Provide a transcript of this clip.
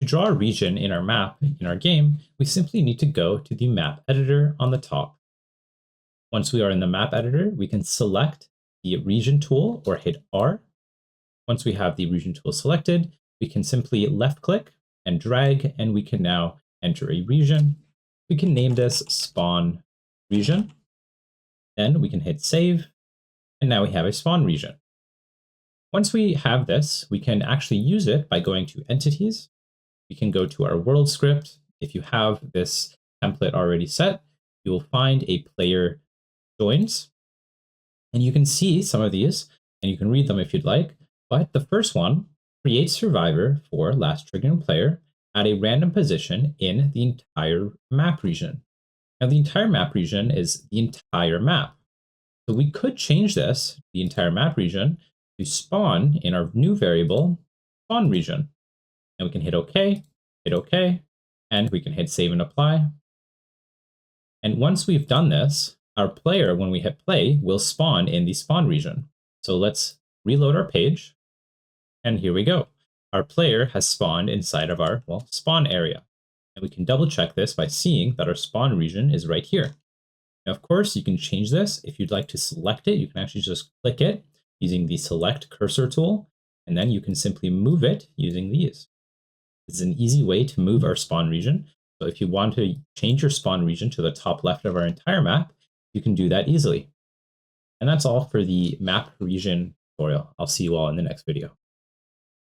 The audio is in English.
To draw a region in our map in our game, we simply need to go to the map editor on the top. Once we are in the map editor, we can select the region tool or hit R. Once we have the region tool selected, we can simply left click and drag, and we can now enter a region. We can name this spawn region. Then we can hit save, and now we have a spawn region. Once we have this, we can actually use it by going to entities. We can go to our world script. If you have this template already set, you will find a player joins, and you can see some of these, and you can read them if you'd like. But the first one, create survivor for last triggered player at a random position in the entire map region. Now the entire map region is the entire map. So we could change this, the entire map region, to spawn in our new variable, spawn region. And we can hit OK, and we can hit save and apply. And once we've done this, our player, when we hit play, will spawn in the spawn region. So let's reload our page. And here we go. Our player has spawned inside of our, spawn area. And we can double check this by seeing that our spawn region is right here. Now, of course, you can change this. If you'd like to select it, you can actually just click it using the select cursor tool, and then you can simply move it using these. This is an easy way to move our spawn region. So if you want to change your spawn region to the top left of our entire map, you can do that easily. And that's all for the map region tutorial. I'll see you all in the next video.